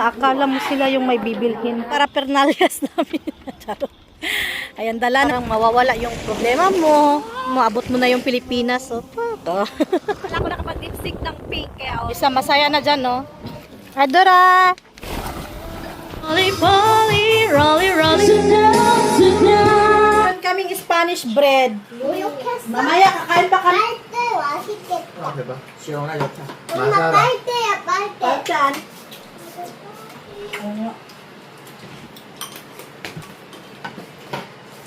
na akala mo sila yung may bibilhin. Para pernalyas namin. Charot. Ayan, dala na mawawala yung problema mo. Maabot mo na yung Pilipinas. So, wala ko nakapag-lipstick ng pink. Kaya, isa masaya na dyan, no? Adora! Rolly, rolly, rolly, rolly. Meron kaming Spanish bread. Mamaya, kakain pa kami. 대박. 시원하게 좋다. 엄마 빨대야 빨대. Saan?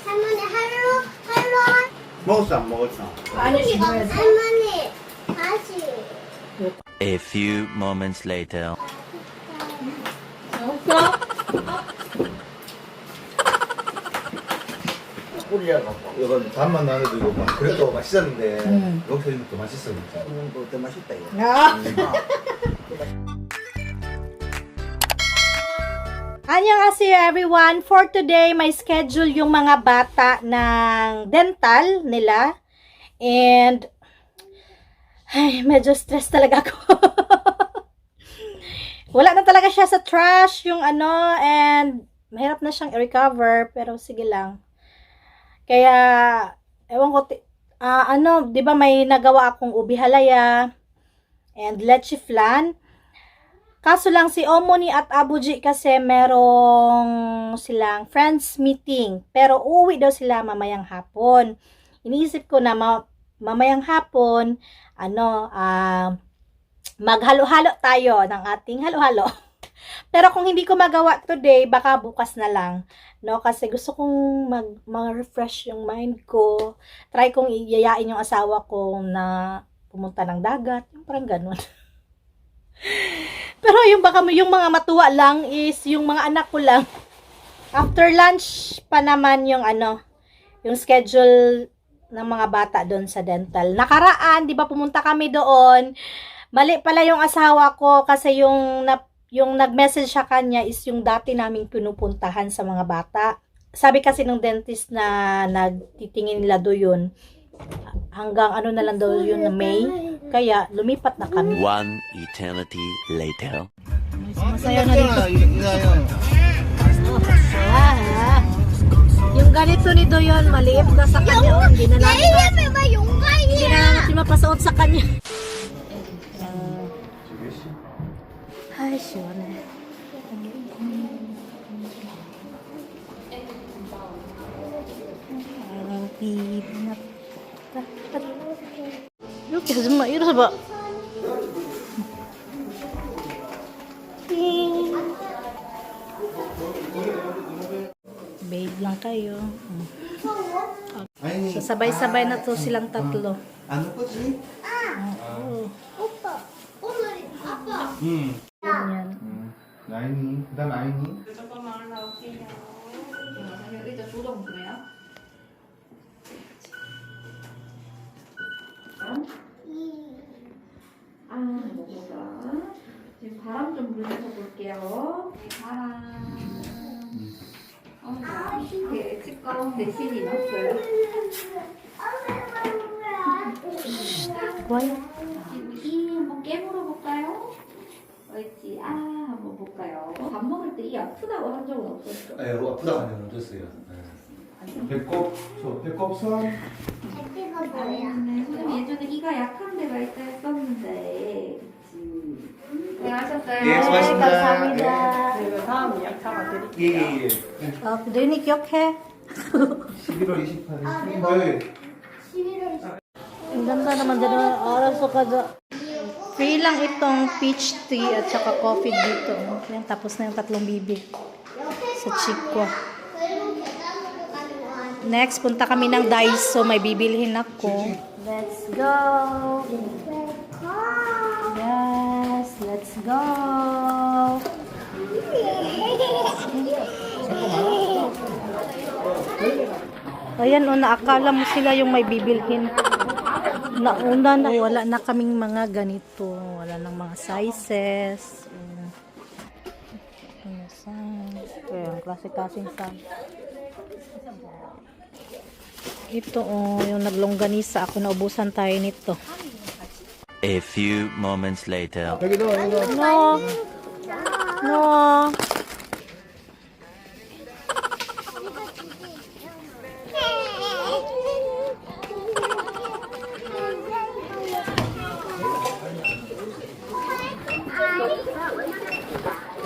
할머니 할로 먹었어 안 먹었어? Spanish bread. 할머니 다시. A few moments later. 꿀려갖고 이건 밥만 나눠도 이거 막 그래도 맛있었는데 여기서 이거 더 맛있어 진짜. 더 맛있다 이거. Annyeonghaseyo everyone! For today, may schedule yung mga bata ng dental nila. And, ay, medyo stress talaga ako. Wala na talaga siya sa trash, yung ano, and mahirap na siyang i-recover, pero sige lang. Kaya, ewan ko, di ba may nagawa akong ubi halaya and leche flan. Kaso lang si Omoni at Abuji kasi merong silang friends meeting. Pero uuwi daw sila mamayang hapon. Iniisip ko na mamayang hapon, maghalo-halo tayo ng ating halo-halo. Pero kung hindi ko magawa today, baka bukas na lang. No? Kasi gusto kong mag-refresh yung mind ko. Try kong iyayain yung asawa ko na pumunta ng dagat. Yung parang ganun. Pero yung mga matuwa lang is yung mga anak ko lang. After lunch pa naman yung yung schedule ng mga bata doon sa dental. Nakaraan, 'di ba pumunta kami doon. Mali pala yung asawa ko kasi yung nag-message sa kanya is yung dati naming pinupuntahan sa mga bata. Sabi kasi ng dentist na nagtitingin nila doon hanggang na lang daw yun na May. Kaya lumipat na kami. One eternity later. Masaya na dito. Yung ganito ni Doyon, maliit na sa kanya. Hindi na natin mapasuot sa kanya. Ay, siwane. 이렇게 하지 마. 이러서 봐. Babe lang kayo. So, sabay-sabay na to silang tatlo. 안 먹었지? 오빠 오늘 아빠. Ganyan. 라인이 그다음 아이니. 잠깐만 나올게요. 여기다 조정 보내요. 뭐가? 지금 바람 좀 불면서 볼게요. 바람. 이렇게 치과 대신이 났어요. Why? 이 한번 깨물어 볼까요? 옳지. 한번 볼까요? 밥 먹을 때 이 아프다고 한 적은 없었죠? 네, 아프다고 하면 어땠어요? 배꼽선. 해피가 뭐야? 선생님 예전에 이가 약한 데가 있다 했었는데 그치. 네 하셨어요? 예, 수고하셨습니다. 감사합니다. 다음 예약 잡아드릴게요. 예. 도윤이 기억해? 11월 28일. 네. 11월 Ang ganda naman dito. Oras ka dyan. Free lang itong peach tea at saka coffee dito. Yan, tapos na yung tatlong bibig sa Chico. Next, punta kami ng Daiso. May bibilhin ako. Let's go! Yes, let's go! Ayan o, naakala mo sila yung may bibilhin. Nauna na, wala na kaming mga ganito. Wala nang mga sizes. Ayan, klase-klaseng size. Ito yung naglongganisa ako, naubusan tayo nito. A few moments later. 여기도 No. No.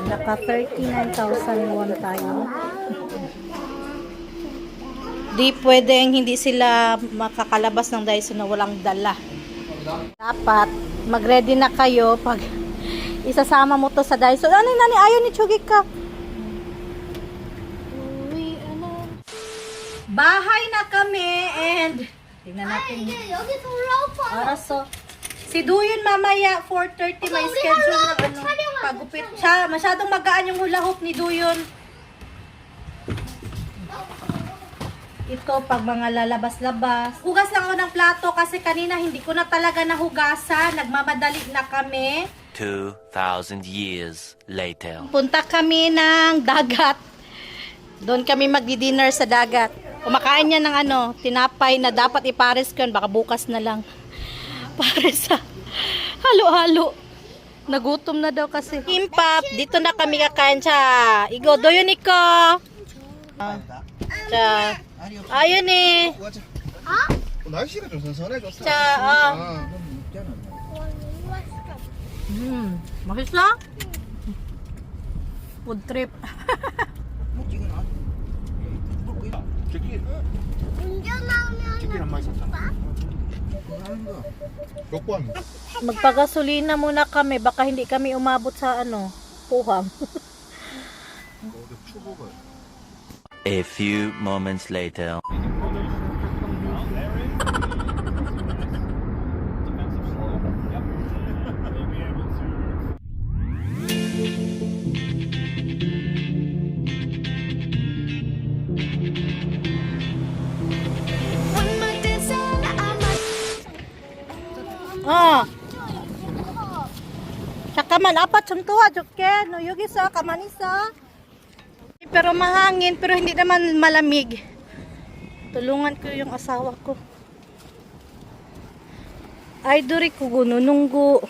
Naka 39,000 won tayo. Di pwedeng hindi sila makakalabas ng Daiso na walang dala. Dapat mag-ready na kayo pag isasama mo to sa Daiso. Ano nani ayaw ni Chugik ka? Bahay na kami and tingnan natin. 여기서 올라오빠. Araso. Si Duyon mamaya 4:30 may schedule na pagupit siya. Masyadong magaan yung hula hoop ni Duyon. Ito pag mga lalabas-labas. Hugas lang ako ng plato kasi kanina hindi ko na talaga nahugasan. Nagmamadali na kami. 2,000 years later. Punta kami ng dagat. Doon kami magdi-dinner sa dagat. Kumakain niya ng tinapay na dapat ipares ko yun. Baka bukas na lang. Para sa halo-halo. Nagutom na daw kasi. Kimpap, dito na kami kakain siya. Igo, doyon iko. Siya. Ayun eh. 날씨가 좀 선선해졌어. 자, 맛있어? Food trip. 치킨 한 마리 샀잖아. 몇 번? Magpagasolina muna kami. Baka hindi kami umabot sa Puhang. A few moments later. 잠깐만 Apat 좀 도와줄게. No, 여기 있어. 가만히 있어. Pero mahangin, pero hindi naman malamig. Tulungan ko yung asawa ko. Ay, duri ko nunggu.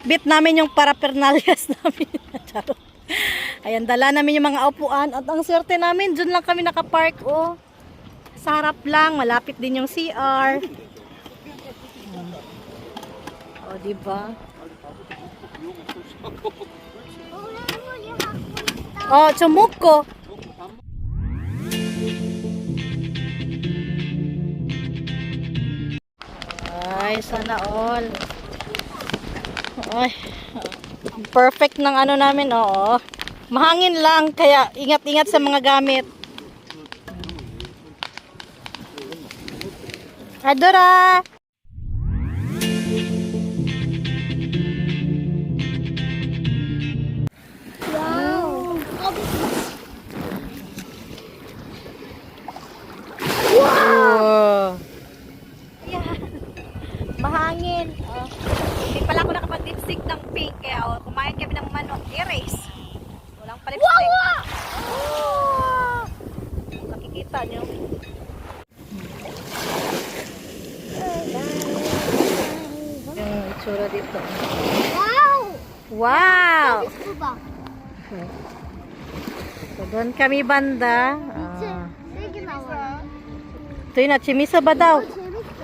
Bit namin yung parapernalyas namin. Charot. Ayan, dala namin yung mga upuan. At ang swerte namin, dun lang kami nakapark. Sa harap lang. Malapit din yung CR. Diba? Tsumuk ko. Ay, sana all. Ay, perfect ng namin, oo. Mahangin lang, kaya ingat-ingat sa mga gamit. Adora! Wow! Yan. Mahangin. Hindi pala ako nakapag-lipstick ng pink. Kaya kumain kami ng manok. Erase. Walang pa-lipstick. Nakikita nyo. Yung itsura dito. 와우. Wow! 수박. So, doon kami banda. 세개 나와. Ito yun, chimisa ba daw? 재밌어.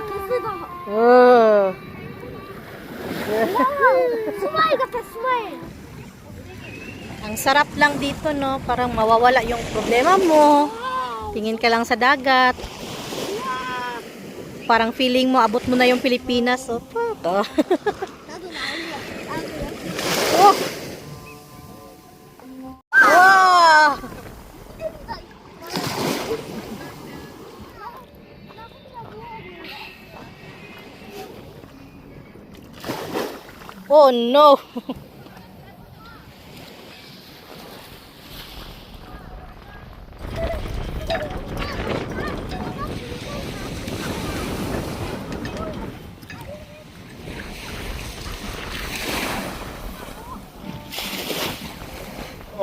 개쓰다. 스마일 같아, 스마일. Ang sarap lang dito, no? Parang mawawala yung problema mo. Tingin ka lang sa dagat. Parang feeling mo, abot mo na yung Pilipinas. 나도 나올래. Oh! Wow! Oh no!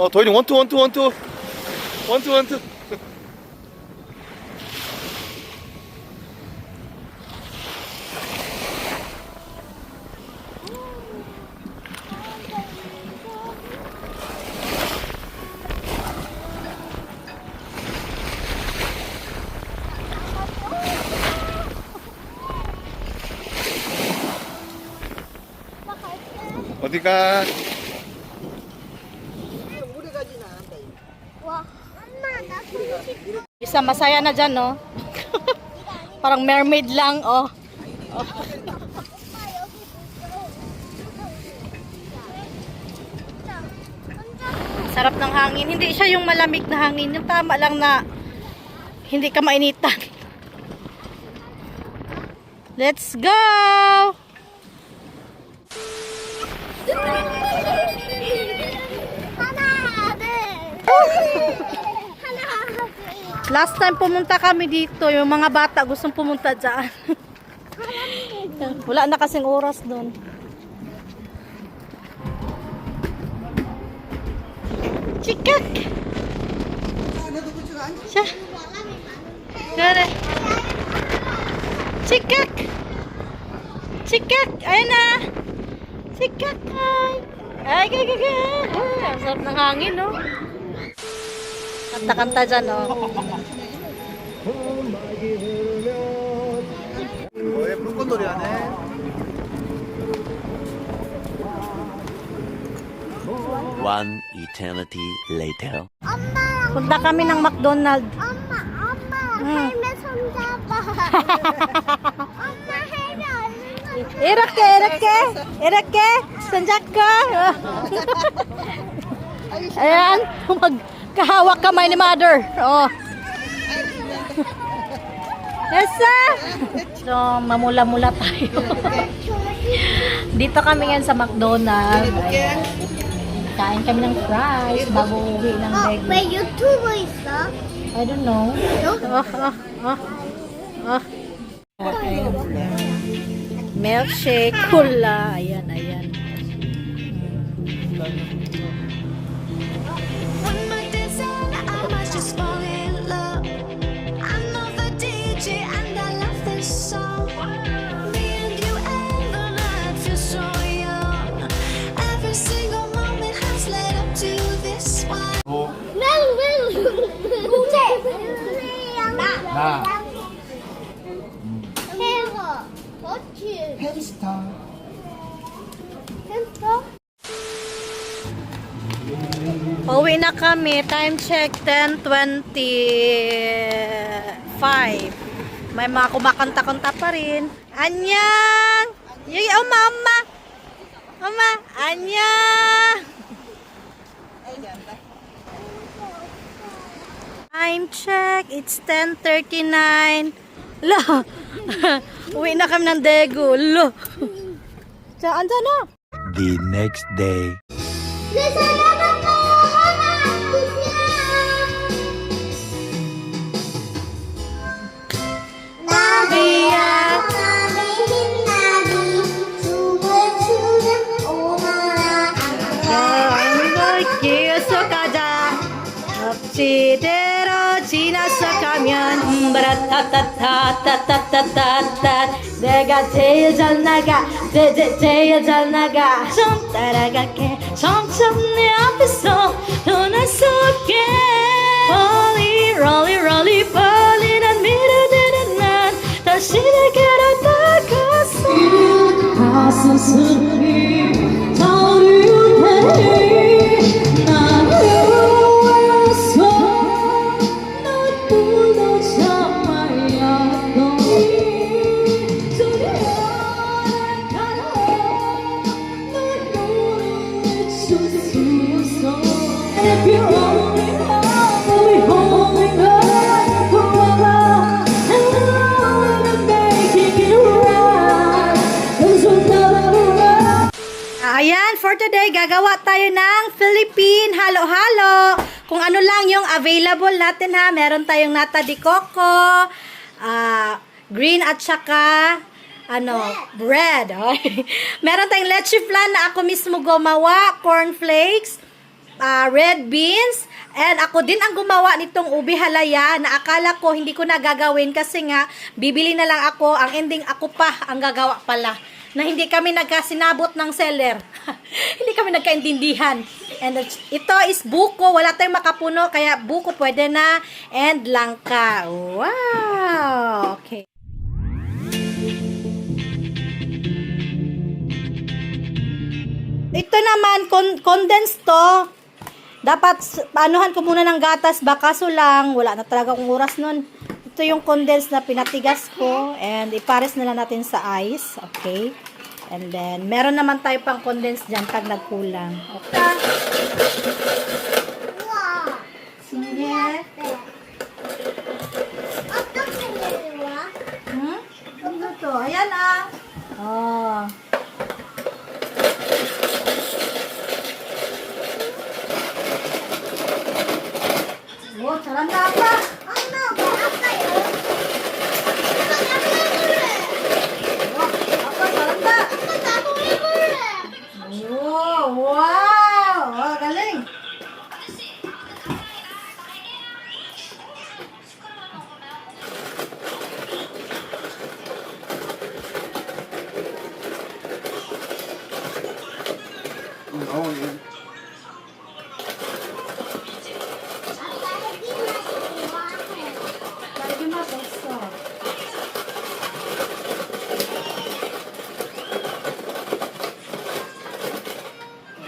도현이 원투 원투 원투 원투 원투. 어디가? 와, 엄마, 나 보고 싶어. Isa masaya na dyan, no? Parang mermaid lang, oh. Sarap ng hangin. Hindi siya yung malamig na hangin. Yung tama lang na hindi ka mainitan. Let's go! 하나, 둘. 하나, 둘. Last time pumunta kami dito, yung mga bata gustong pumunta dyan. Wala na kasing oras doon. Chikak! Siya. Gare. Chikak! Chikak! Ayan na! Chikak! Ay, gagagag! Ang sarap ng hangin, no? Kanta-kanta dyan, no? 예쁜 꽃놀이 하네. One eternity later. 엄마랑 Punta kami ng McDonald's. 엄마, 할매 손잡아. 엄마, 할매 얼른 Irak ke, sanjak ka. Ayan, magkahawak kamay ni mother. Oh. Esa! So, mamula-mula tayo. Dito kami ngayon sa McDonald's. Ayan. Kain kami ng fries bago uwi ng 왜 Daegu. 유튜브 있어? I don't know. Milkshake, cola. Ayan, ayan. One more design, I might just fall in love. I know the DJ and I love this song. Me and you and the night feel so young. Every single moment has led up to this one. 공채. 나. 해거. 버치. 햄스터. 햄스터. Pauwi na kami. Time check 10:25. May mga kumakanta-kanta pa rin. Anyang! Yung oma. Oma, anyang! Time check. It's 10:39. Lo! Uwi na kami ng Daegu. Lo! Saan na? The next day. 내 사랑은 너무나 나비야 나비 흰나비 춤을 추는 오너라 계속가자 엎치대로 지나서 가면 바라타타타타타타타타 내가 제일 잘 나가 제일 잘 나가 좀 따라갈게 점점 내 앞에서 눈을 쏠게 Rolly rolly rolly rolly 난 밀어내는 난 다시 내게로 다가서 가슴 숨이 저리우네 난 외로워서 널 불러 참아야 너니 두려워라 가라 널 모르는 춤추어서 If you're only love, we only love forever And love and making it right Cause we'll never Ayan, for today, gagawa tayo ng Philippine halo-halo. Kung ano lang yung available natin ha. Meron tayong nata de coco, green at saka bread. Okay. Meron tayong leche flan na ako mismo gumawa, cornflakes, red beans. And ako din ang gumawa nitong ubi halaya na akala ko hindi ko na gagawin kasi nga bibili na lang ako. Ang ending ako pa ang gagawa pala. Na hindi kami nagkasinabot ng seller. Hindi kami nagkaintindihan. And ito is buko. Wala tayong makapuno kaya buko pwede na. And langka. Wow! Okay. Ito naman, condensed to. Dapat, paanuhan ko muna ng gatas, bakaso lang. Wala na talaga akong oras nun. Ito yung condensed na pinatigas ko. And ipares na lang natin sa ice. Okay. And then, meron naman tayo pang condensed dyan pag nagkulang. Okay. 우와. Sige. 어떻게 내려와? Hmm? Ano to? Ayan ah. Oh. Oh, 잘한다 아빠. 엄마, 왜 아빠요? 엄마, 나도 해볼래. 아빠 잘한다. 엄마, 나도 해볼래. Oh, wow. Oh, galing. 아빠 해기만 좋아해. Lagi masasok.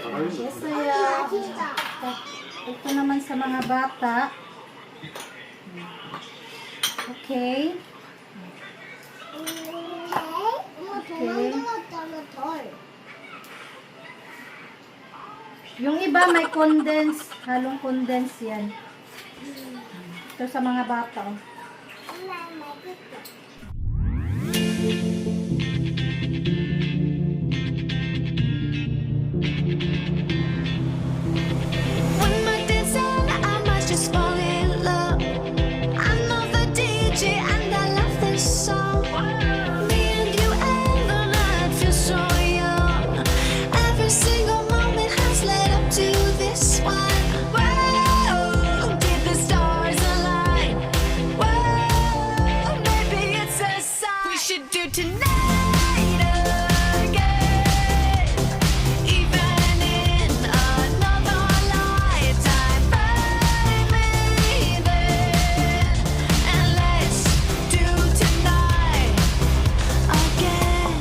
Masaya. 맛있다. Ito naman sa mga bata. Okay. 엄마 도망 들어갔잖아, 덜. Yung iba may condense, halong condense yan. Ito sa mga bata. Oh. 엄마, 맛있다. One more dance and I might just fall in love. I know the DJ and I love this song. Me and you and the night feel so young. Every single moment has led up to this one. Whoa, did the stars align? Whoa, maybe it's a sign. We should do tonight again. Even in another lifetime, baby. And let's do tonight again.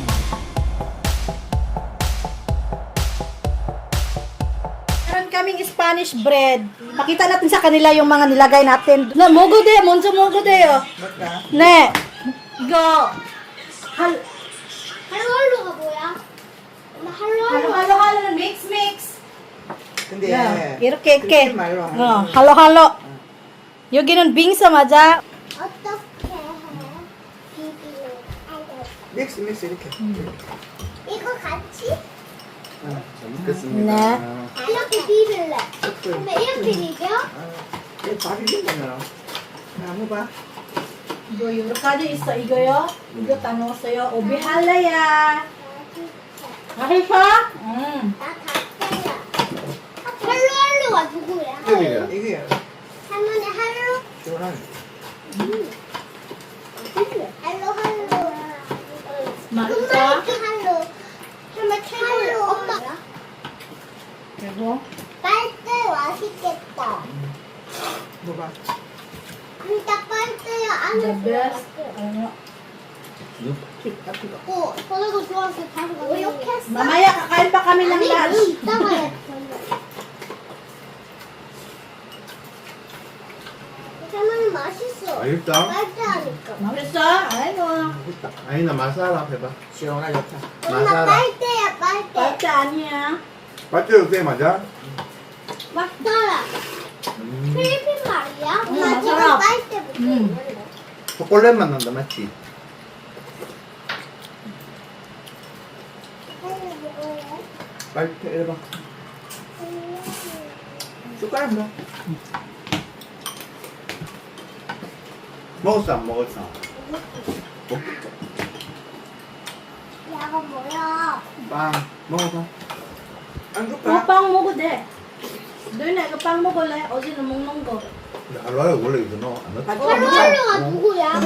Meron kaming Spanish bread. Pakita natin sa kanila yung mga nilagay natin. Na, mogo de, monso mogo de, oh. Ne. Go. 할로할로가 뭐야? 엄마, 할로할로. Halo-halo, mix. 근데 Yeah. 이렇게 그렇게 말로 하는 어, halo-halo. 여기는 빙수 맞아. 어떻게 해? 비비는 알려. 믹스 이렇게 이거 같이? 잘 먹겠습니다. 네. 이렇게 비빌래. 섞어요. 근데 이렇게 비벼? 밥이 된다면 나무 봐 이거 여러 가지 있어. 이거요. 이거 다 넣었어요. 오비 할래야. 맛있어? 나 닭다리야. 할로할로가 누구야? 이거야. 이거야 할머니 할로? 시원하네 할로할로. 맛있어? 엄마 이렇게 할로. 할머니 할로. 엄마. 그리고 빨대 맛있겠다. 뭐봐 진짜 빨대야 the 안에 best. 들어갔어. ano, 저녁을 좋아해서 다시 가서 이렇게 했어? mamaya kakain pa kami ng 아니 lunch. 뭐 이따가 했어. 할머니 맛있어. 맛있다. 빨대 하니까. 맛있어? 아이고. 아니나 마사라 해봐. 시원하게 좋다 엄마 마사라. 빨대야 빨대. 빨대 아니야. 맞죠? 꽤 맞아? 마사라. 필리핀 말이야? 엄마 지금 마사라. 빨대부터 있는데. 초콜릿 맛 난다, 맞지? 빨리 먹어요. 빨리 해봐. 숟가락 뭐 먹었어, 안 먹었어? 야가 뭐야? 빵 먹어봐. 안 줄까? Upang mo ko de. Doon na, kapang mo ko lang. O sinumong ko. 근데 할로아에 원래 이거 넣어 안 넣지? 할로가 누구야?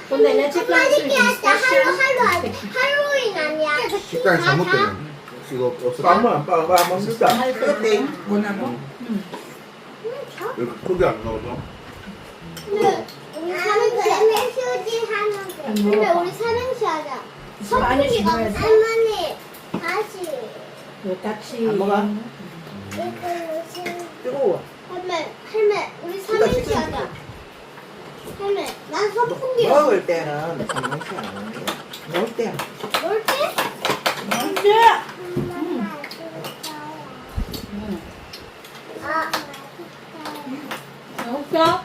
Kundi, let's plan 빨리 깨웠다. 할로윈 아니야. 식당에 잘못되면 이거 없어. 빵만 빵만 쓰자. 그때 뭐나노? 이렇게 크게 안 넣어서. 우리 삼행시 하는데. 근데 우리 삼행시 하자. Spanish 선풍기가 bread. 할머니 다시. 같이. 안 먹어? 뜨거워. 할매 우리 삼행시 하자. 할매 난 선풍기 먹을 때는 장난치 안 하는 거. 먹을 때. 놀 때? 언제? 아 없어?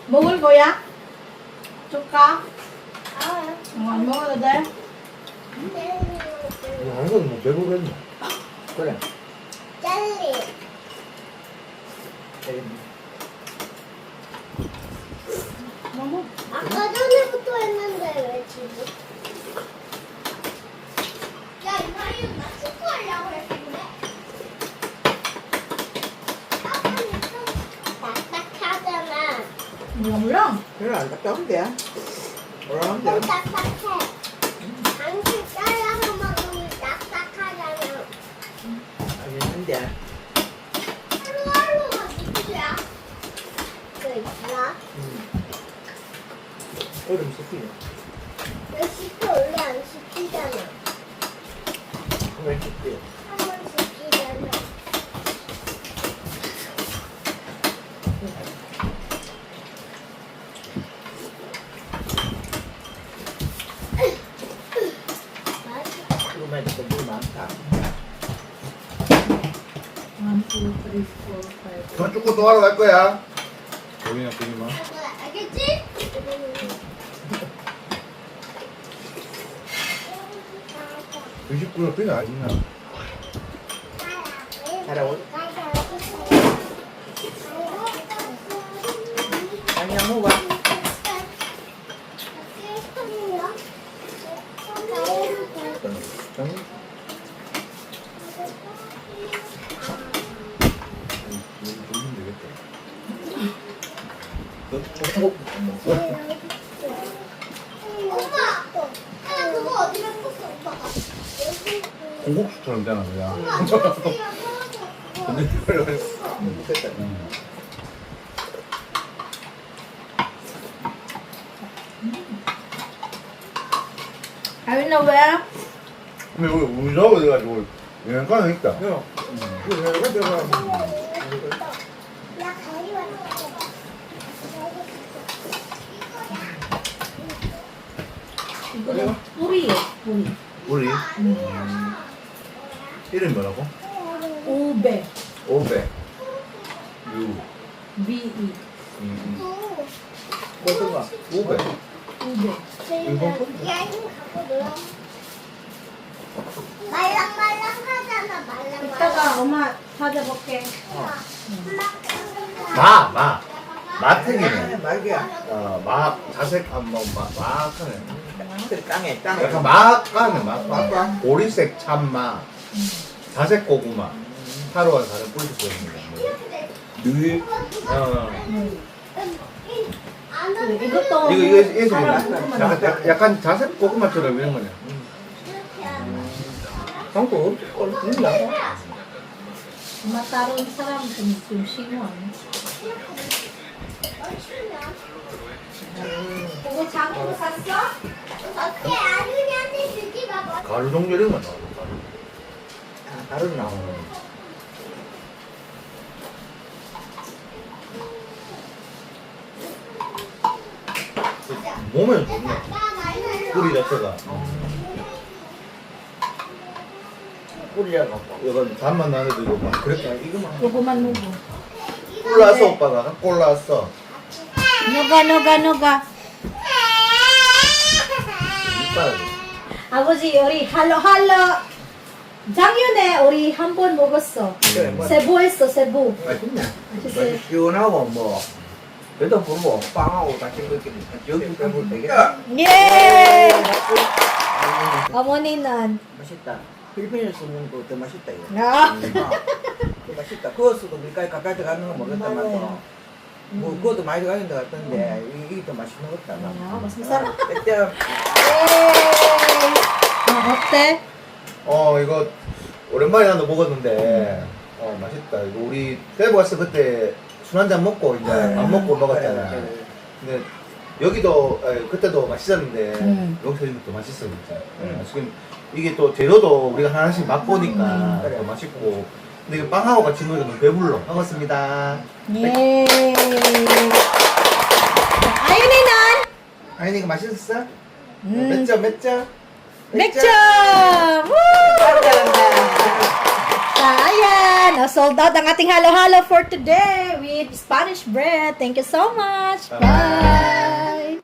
먹을 거야? 줄까? 안 먹어도 돼? 이거 하는 건뭐 배부르겠네. 그래. 젤리 먹어. 아까 전에부터 했는데 왜 지금? 야 이마리는 나 축구하려고 했는데 아빠는 좀 딱딱하잖아. 몰라. 그래 안 딱딱한데. 뭐라면 좀 돼. 딱딱해. 당신 잘라서 먹으면 딱딱하잖아. 알겠는데. 하루하루가 누구야? 그 있어? 얼음 섞이네. 왜 시켜 원래 안 시키잖아. 왜 섞여? 한 번 시키잖아. 맛있다. 이거만 있어 물 많다. 1, 2, 3, 4, 5. 저 축구 또 하러 갈 거야. 여기나 보기만. 알겠지? 그 식구가 그게 아니냐. 잘하고. 그냥 먹어. 여기 돌리면 되겠다. 엄마! 야, 그거 어디 갔었어, 오빠가? 공국수처럼 되나 그냥. 엄마, 저기 근데 이걸 됐다. 아윤아 왜? 근데 우리 운전하고 돼가지고 영양가는 있다. 야, 이거 왜 내가 나 가위 왔어. 이거는 뿌리예요, 뿌리. 우리 이름 뭐라고? 우베, 오베. 유. B-E. 뭐든가. 오베. 우베. 일본 거? 야, 이거 갖고 놀아. 말랑말랑하잖아, 말랑말랑. 이따가 엄마 찾아볼게. 마탱이네. 말이야. 자색 마하네. 그래 땅에 약간 마하네 마. 오리색 참마. 자색 고구마. 하루와 다른 꿀도 들어있는 거. 그래, 이것도 이거 사람 약간 자색 고구마처럼 이런 거네. 한국 없을걸? 엄마 다른 사람 좀 신고하네. 그거 장으로 샀어? 어때? 아윤이한테 주지 마. 가루 종류 이런 거 나와. 가루 나오는. 몸에 좋네. 나 말랑말랑. 꿀이 자체가. 뿌리려갖고. 이건 단맛 나는데 이거 막 그랬다. 이거만. 요거만 먹어. 꿀 났어 오빠가. 꿀 났어. 누가. 이빨. 아버지 우리 할로 작년에 우리 한 번 먹었어. 그래, 뭐. 세부. 맛있네. 맛있어요. 시원하고 뭐. 그래도 부르고 빵하고 같이 먹기 여기 빼볼 되겠다. 예. 어머니는 맛있다. 필리핀에서 먹는 거 더 맛있다 이거. 아, 더 맛있다. 그거서도 밀가루 가까이 들어가는 거 모르겠다만 맞아요. 뭐 그것도 많이 들어가는 것 같던데 이게 더 맛있는 것 같다. 아, mas masarap. 땡땡. 어때? 이거 오랜만에 나도 먹었는데 맛있다. 이거 우리 대구 갔을 때 그때 술 한잔 먹고 이제 밥 먹고 먹었잖아. 근데 여기도 그때도 맛있었는데 여기서 이또 맛있어 진짜. 지금 이게 또 재료도 우리가 하나씩 맛보니까 더 맛있고. 근데 이거 빵하고 같이 먹으니까 너무 배불러. 반갑습니다. 예. 아윤이는 아니 이거 맛있었어? 몇 점? 맥주! 자, ayan. Sold out ang ating halo-halo for today with Spanish bread. Thank you so much. Bye!